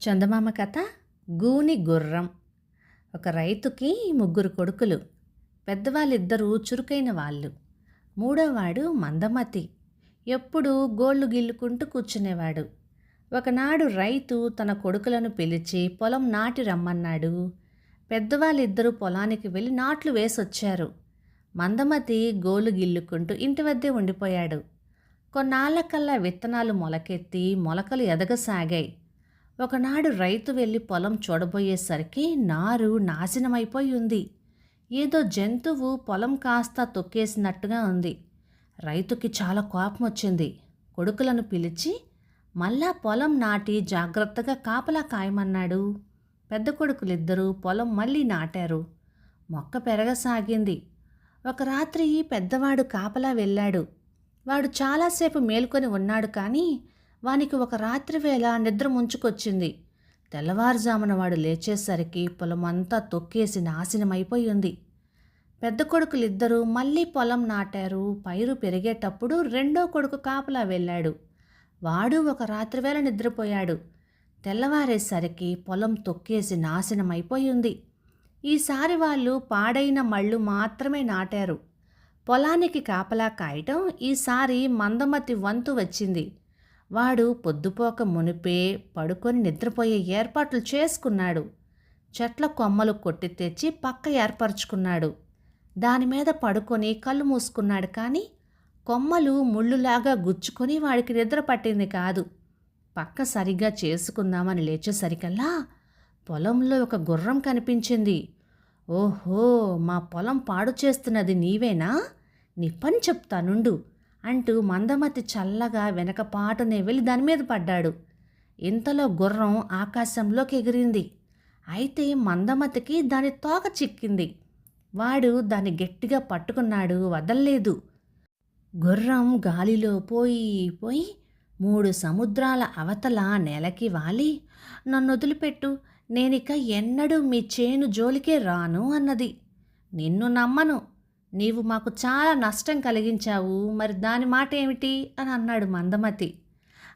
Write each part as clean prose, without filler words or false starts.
చందమామ కథ గూని గుర్రం. ఒక రైతుకి ముగ్గురు కొడుకులు. పెద్దవాళ్ళిద్దరూ చురుకైన వాళ్ళు. మూడోవాడు మందమతి, ఎప్పుడూ గోళ్ళు గిల్లుకుంటూ కూర్చునేవాడు. ఒకనాడు రైతు తన కొడుకులను పిలిచి పొలం నాటి రమ్మన్నాడు. పెద్దవాళ్ళిద్దరూ పొలానికి వెళ్ళి నాట్లు వేసొచ్చారు. మందమతి గోళ్ళు గిల్లుకుంటూ ఇంటి వద్దే ఉండిపోయాడు. కొన్నాళ్లకల్లా విత్తనాలు మొలకెత్తి మొలకలు ఎదగసాగాయి. ఒకనాడు రైతు వెళ్ళి పొలం చూడబోయేసరికి నారు నాశనమైపోయి ఉంది. ఏదో జంతువు పొలం కాస్త తొక్కేసినట్టుగా ఉంది. రైతుకి చాలా కోపం వచ్చింది. కొడుకులను పిలిచి మళ్ళా పొలం నాటి జాగ్రత్తగా కాపలా కాయమన్నాడు. పెద్ద కొడుకులిద్దరూ పొలం మళ్ళీ నాటారు. మొక్క పెరగసాగింది. ఒక రాత్రి పెద్దవాడు కాపలా వెళ్ళాడు. వాడు చాలాసేపు మేల్కొని ఉన్నాడు, కానీ వానికి ఒక రాత్రి వేళ నిద్ర ముంచుకొచ్చింది. తెల్లవారుజామున వాడు లేచేసరికి పొలమంతా తొక్కేసి నాశనమైపోయి ఉంది. పెద్ద కొడుకులిద్దరూ మళ్ళీ పొలం నాటారు. పైరు పెరిగేటప్పుడు రెండో కొడుకు కాపలా వెళ్ళాడు. వాడు ఒక రాత్రివేళ నిద్రపోయాడు. తెల్లవారేసరికి పొలం తొక్కేసి నాశనమైపోయి ఉంది. ఈసారి వాళ్ళు పాడైన మళ్ళు మాత్రమే నాటారు. పొలానికి కాపలా కాయటం ఈసారి మందమతి వంతు వచ్చింది. వాడు పొద్దుపోక మునిపే పడుకొని నిద్రపోయే ఏర్పాట్లు చేసుకున్నాడు. చెట్ల కొమ్మలు కొట్టి తెచ్చి పక్క ఏర్పరచుకున్నాడు. దానిమీద పడుకొని కళ్ళు మూసుకున్నాడు, కానీ కొమ్మలు ముళ్ళులాగా గుచ్చుకొని వాడికి నిద్ర పట్టింది కాదు. పక్క సరిగ్గా చేసుకుందామని లేచేసరికల్లా పొలంలో ఒక గుర్రం కనిపించింది. ఓహో, మా పొలం పాడు చేస్తున్నది నీవేనా? నీ పని చెప్తానుండు అంటూ మందమతి చల్లగా వెనకపాటునే వెళ్ళి దాని మీద పడ్డాడు. ఇంతలో గుర్రం ఆకాశంలోకి ఎగిరింది. అయితే మందమతికి దాని తోక చిక్కింది. వాడు దాన్ని గట్టిగా పట్టుకున్నాడు, వదల్లేదు. గుర్రం గాలిలో పోయి పోయి 3 సముద్రాల అవతల నేలకి వాలి, నన్ను వదిలిపెట్టు, నేనిక ఎన్నడూ మీ చేను జోలికే రాను అన్నది. నిన్ను నమ్మను, నీవు మాకు చాలా నష్టం కలిగించావు, మరి దాని మాట ఏమిటి అని అన్నాడు మందమతి.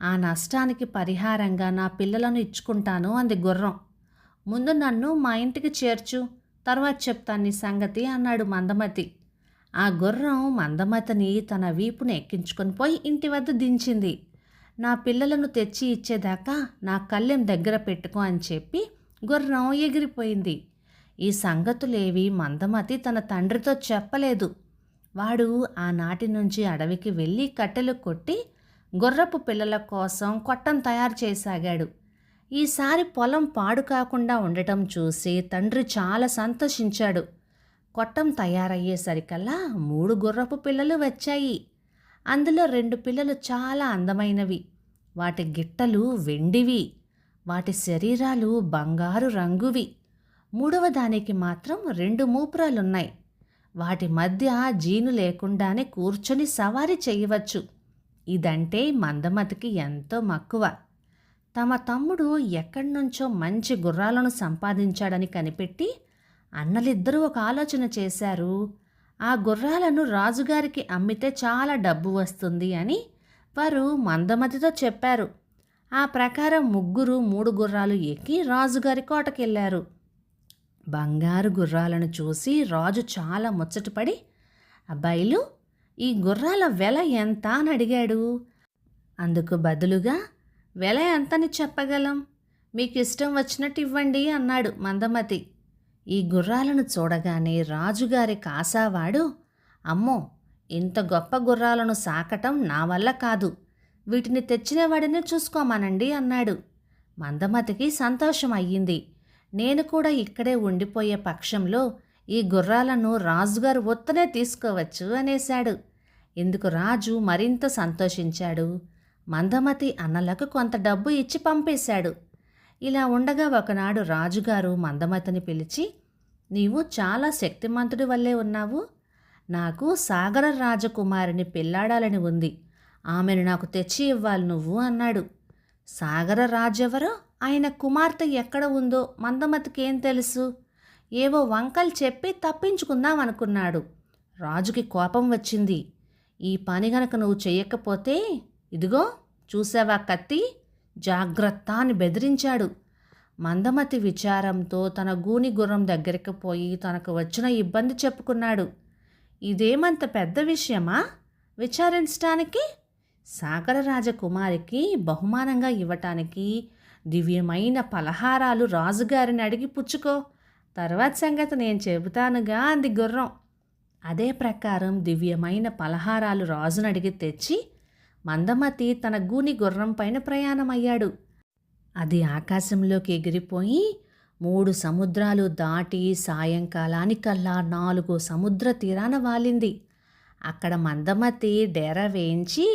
ఆ నష్టానికి పరిహారంగా నా పిల్లలను ఇచ్చుకుంటాను అంది గుర్రం. ముందు నన్ను మా ఇంటికి చేర్చు, తర్వాత చెప్తాను నీ సంగతి అన్నాడు మందమతి. ఆ గుర్రం మందమతిని తన వీపును ఎక్కించుకొని పోయి ఇంటి వద్ద దించింది. నా పిల్లలను తెచ్చి ఇచ్చేదాకా నా కళ్ళెం దగ్గర పెట్టుకో అని చెప్పి గుర్రం ఎగిరిపోయింది. ఈ సంగతులేవి మందమతి తన తండ్రితో చెప్పలేదు. వాడు ఆనాటి నుంచి అడవికి వెళ్ళి కట్టెలు కొట్టి గుర్రపు పిల్లల కోసం కొట్టం తయారు చేయసాగాడు. ఈసారి పొలం పాడు కాకుండా ఉండటం చూసి తండ్రి చాలా సంతోషించాడు. కొట్టం తయారయ్యేసరికల్లా 3 గుర్రపు పిల్లలు వచ్చాయి. అందులో 2 పిల్లలు చాలా అందమైనవి. వాటి గిట్టలు వెండివి, వాటి శరీరాలు బంగారు రంగువి. 3వ దానికి మాత్రం 2 మూపురాలున్నాయి. వాటి మధ్య జీను లేకుండానే కూర్చొని సవారీ చేయవచ్చు. ఇదంటే మందమతికి ఎంతో మక్కువ. తమ తమ్ముడు ఎక్కడి నుంచో మంచి గుర్రాలను సంపాదించాడని కనిపెట్టి అన్నలిద్దరూ ఒక ఆలోచన చేశారు. ఆ గుర్రాలను రాజుగారికి అమ్మితే చాలా డబ్బు వస్తుంది అని వారు మందమతితో చెప్పారు. ఆ ప్రకారం ముగ్గురు 3 గుర్రాలు ఎక్కి రాజుగారి కోటకెళ్లారు. బంగారు గుర్రాలను చూసి రాజు చాలా ముచ్చటపడి, అబ్బాయిలు, ఈ గుర్రాల వెల ఎంత అని అడిగాడు. అందుకు బదులుగా, వెల ఎంతని చెప్పగలం, మీకు ఇష్టం వచ్చినట్టు ఇవ్వండి అన్నాడు మందమతి. ఈ గుర్రాలను చూడగానే రాజుగారి కాసావాడు, అమ్మో, ఇంత గొప్ప గుర్రాలను సాకటం నా వల్ల కాదు, వీటిని తెచ్చిన వాడిని చూసుకోమానండి అన్నాడు. మందమతికి సంతోషం అయ్యింది. నేను కూడా ఇక్కడే ఉండిపోయే పక్షంలో ఈ గుర్రాలను రాజుగారు ఒత్తనే తీసుకోవచ్చు అనేశాడు. ఇందుకు రాజు మరింత సంతోషించాడు. మందమతి అన్నలకు కొంత డబ్బు ఇచ్చి పంపేశాడు. ఇలా ఉండగా ఒకనాడు రాజుగారు మందమతిని పిలిచి, నీవు చాలా శక్తిమంతుడి వల్లే ఉన్నావు. నాకు సాగర రాజకుమారిని పెళ్లాడాలని ఉంది. ఆమెను నాకు తెచ్చి ఇవ్వాలి నువ్వు అన్నాడు. సాగర రాజెవరో, ఆయన కుమార్తె ఎక్కడ ఉందో మందమతికి ఏం తెలుసు? ఏవో వంకలు చెప్పి తప్పించుకుందాం అనుకున్నాడు. రాజుకి కోపం వచ్చింది. ఈ పని గనక నువ్వు చెయ్యకపోతే, ఇదిగో చూసావా కత్తి, జాగ్రత్త అని బెదిరించాడు. మందమతి విచారంతో తన గూని గుర్రం దగ్గరికి పోయి తనకు వచ్చిన ఇబ్బంది చెప్పుకున్నాడు. ఇదేమంత పెద్ద విషయమా విచారించటానికి? సాగర రాజకుమారికి బహుమానంగా ఇవ్వటానికి దివ్యమైన పలహారాలు రాజుగారిని అడిగి పుచ్చుకో, తర్వాత సంగతి నేను చెబుతానుగా అంది గుర్రం. అదే ప్రకారం దివ్యమైన పలహారాలు రాజును అడిగి తెచ్చి మందమతి తన గూని గుర్రం పైన ప్రయాణమయ్యాడు. అది ఆకాశంలోకి ఎగిరిపోయి 3 సముద్రాలు దాటి సాయంకాలానికల్లా 4 సముద్ర తీరాన వాలింది. అక్కడ మందమతి డేరా వేయించి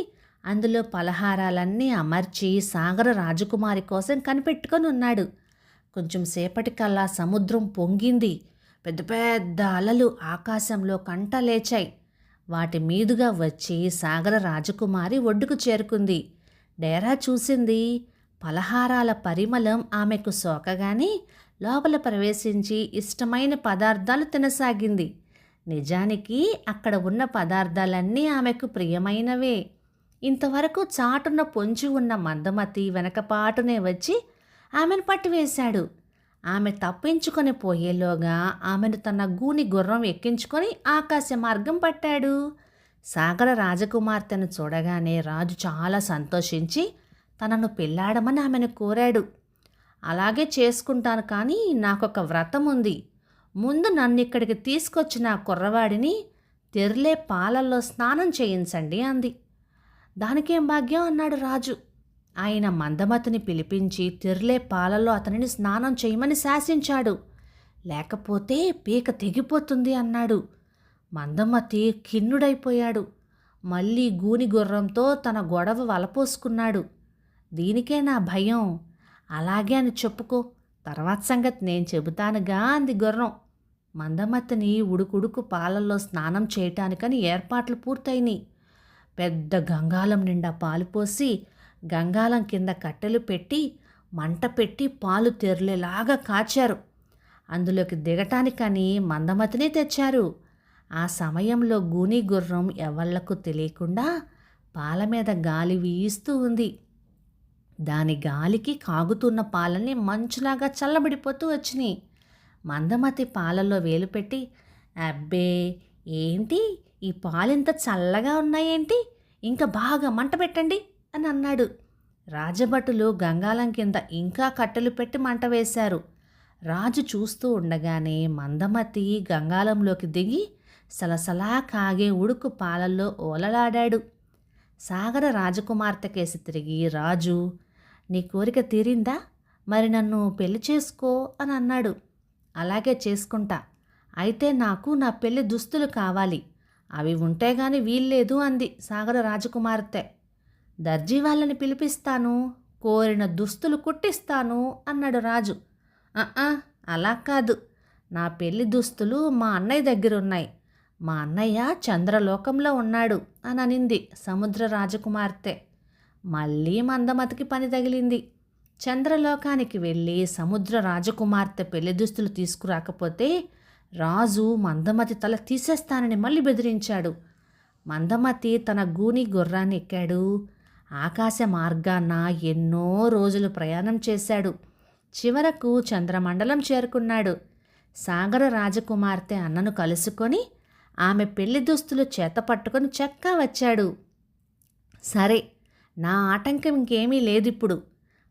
అందులో పలహారాలన్నీ అమర్చి సాగర రాజకుమారి కోసం కనిపెట్టుకొని ఉన్నాడు. కొంచెం సేపటికల్లా సముద్రం పొంగింది. పెద్ద పెద్ద అలలు ఆకాశంలో కంట లేచాయి. వాటి మీదుగా వచ్చి సాగర రాజకుమారి ఒడ్డుకు చేరుకుంది. డేరా చూసింది. పలహారాల పరిమళం ఆమెకు సోకగానే లోపల ప్రవేశించి ఇష్టమైన పదార్థాలు తినసాగింది. నిజానికి అక్కడ ఉన్న పదార్థాలన్నీ ఆమెకు ప్రియమైనవే. ఇంతవరకు చాటున పొంచి ఉన్న మందమతి వెనకపాటునే వచ్చి ఆమెను పట్టివేశాడు. ఆమె తప్పించుకొని పోయేలోగా ఆమెను తన గూని గుర్రం ఎక్కించుకొని ఆకాశ మార్గం పట్టాడు. సాగర రాజకుమార్తెను చూడగానే రాజు చాలా సంతోషించి తనను పెళ్లాడమని ఆమెను కోరాడు. అలాగే చేసుకుంటాను, కానీ నాకొక వ్రతం ఉంది. ముందు నన్ను ఇక్కడికి తీసుకొచ్చిన ఆ కుర్రవాడిని తెర్లే పాలల్లో స్నానం చేయించండి అంది. దానికేం భాగ్యం అన్నాడు రాజు. ఆయన మందమతిని పిలిపించి తెర్లే పాలల్లో అతనిని స్నానం చేయమని శాసించాడు. లేకపోతే పీక తెగిపోతుంది అన్నాడు. మందమతి ఖిన్నుడైపోయాడు. మళ్ళీ గూని గుర్రంతో తన గొడవ వలపోసుకున్నాడు. దీనికే నా భయం. అలాగే అని చెప్పుకో, తర్వాత సంగతి నేను చెబుతానుగా అంది గుర్రం. మందమతిని ఉడుకుడుకు పాలల్లో స్నానం చేయటానికని ఏర్పాట్లు పూర్తయినాయి. పెద్ద గంగాలం నిండా పాలు పోసి గంగాలం కింద కట్టెలు పెట్టి మంట పెట్టి పాలు తెరలేలాగా కాచారు. అందులోకి దిగటానికని మందమతిని తెచ్చారు. ఆ సమయంలో గూని గుర్రం ఎవళ్లకు తెలియకుండా పాల మీద గాలి వీస్తూ ఉంది. దాని గాలికి కాగుతున్న పాలన్నీ మంచులాగా చల్లబడిపోతూ వచ్చినాయి. మందమతి పాలల్లో వేలు పెట్టి, అబ్బే ఏంటి ఈ పాలింత చల్లగా ఉన్నాయేంటి, ఇంకా బాగా మంట పెట్టండి అని అన్నాడు. రాజభటులు గంగాలం కింద ఇంకా కట్టెలు పెట్టి మంట వేశారు. రాజు చూస్తూ ఉండగానే మందమతి గంగాలంలోకి దిగి సలసలా కాగే ఉడుకు పాలల్లో ఓలలాడాడు. సాగర రాజకుమార్తె కేసి తిరిగి రాజు, నీ కోరిక తీరిందా? మరి నన్ను పెళ్లి చేసుకో అని అన్నాడు. అలాగే చేసుకుంటా. అయితే నాకు నా పెళ్లి దుస్తులు కావాలి. అవి ఉంటే గాని వీల్లేదు అంది సాగర రాజకుమార్తె. దర్జీ వాళ్ళని పిలిపిస్తాను, కోరిన దుస్తులు కుట్టిస్తాను అన్నాడు రాజు. అలా కాదు, నా పెళ్లి దుస్తులు మా అన్నయ్య దగ్గరున్నాయి. మా అన్నయ్య చంద్రలోకంలో ఉన్నాడు అని అనింది సముద్ర రాజకుమార్తె. మళ్ళీ మందమతికి పని తగిలింది. చంద్రలోకానికి వెళ్ళి సముద్ర రాజకుమార్తె పెళ్లి దుస్తులు తీసుకురాకపోతే రాజు మందమతి తల తీసేస్తానని మళ్ళీ బెదిరించాడు. మందమతి తన గూని గుర్రాన్ని ఎక్కాడు. ఆకాశ మార్గాన ఎన్నో రోజులు ప్రయాణం చేశాడు. చివరకు చంద్రమండలం చేరుకున్నాడు. సాగర రాజకుమార్తె అన్నను కలుసుకొని ఆమె పెళ్లి దుస్తులు చేత పట్టుకొని చక్కా వచ్చాడు. సరే, నా ఆటంకం ఇంకేమీ లేదిప్పుడు.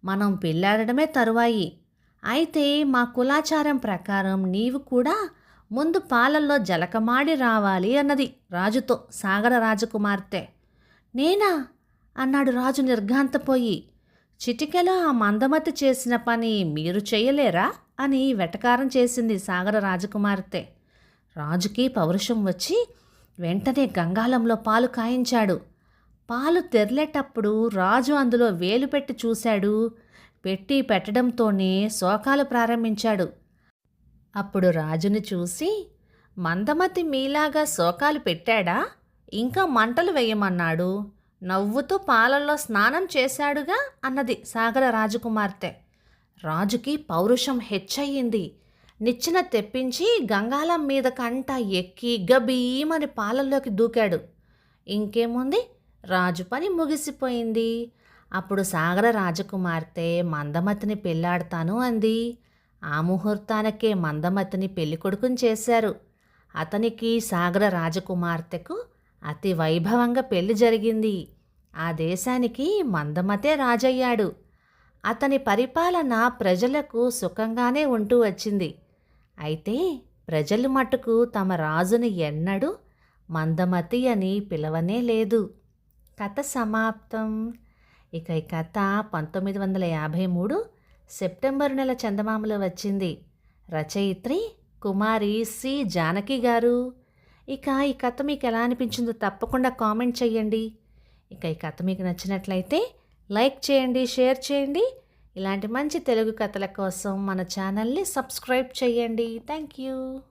మనం పెళ్ళాడడమే తరువాయి. అయితే మా కులాచారం ప్రకారం నీవు కూడా ముందు పాలల్లో జలకమాడి రావాలి అన్నది రాజుతో సాగర రాజకుమార్తె. నేనా అన్నాడు రాజు నిర్ఘాంతపోయి. చిటికెలో ఆ మందమతి చేసిన పని మీరు చేయలేరా అని వెటకారం చేసింది సాగర రాజకుమార్తె. రాజుకి పౌరుషం వచ్చి వెంటనే గంగాలంలో పాలు కాయించాడు. పాలు తెరలేటప్పుడు రాజు అందులో వేలు పెట్టి చూశాడు. పెట్టి పెట్టడంతోనే శోకాలు ప్రారంభించాడు. అప్పుడు రాజుని చూసి, మందమతి మీలాగా శోకాలు పెట్టాడా? ఇంకా మంటలు వేయమన్నాడు. నవ్వుతూ పాలల్లో స్నానం చేశాడుగా అన్నది సాగర రాజకుమార్తె. రాజుకి పౌరుషం హెచ్చయింది. నిచ్చెన తెప్పించి గంగాలం మీద కంట ఎక్కి గబీమని పాలల్లోకి దూకాడు. ఇంకేముంది, రాజు పని ముగిసిపోయింది. అప్పుడు సాగర రాజకుమార్తె మందమతిని పెళ్లాడతాను అంది. ఆ ముహూర్తానికే మందమతిని పెళ్ళికొడుకుని చేశారు. అతనికి సాగర రాజకుమార్తెకు అతి వైభవంగా పెళ్లి జరిగింది. ఆ దేశానికి మందమతే రాజయ్యాడు. అతని పరిపాలన ప్రజలకు సుఖంగానే ఉంటూ వచ్చింది. అయితే ప్రజలు మటుకు తమ రాజుని ఎన్నడూ మందమతి అని పిలవనే లేదు. కథ సమాప్తం. ఇక ఈ కథ 1953 సెప్టెంబరు నెల చందమామలో వచ్చింది. రచయిత్రి కుమారి సి జానకి గారు. ఇక ఈ కథ మీకు ఎలా అనిపించిందో తప్పకుండా కామెంట్ చేయండి. ఇక ఈ కథ మీకు నచ్చినట్లయితే లైక్ చేయండి, షేర్ చేయండి. ఇలాంటి మంచి తెలుగు కథల కోసం మన ఛానల్ని సబ్స్క్రైబ్ చేయండి. Thank you.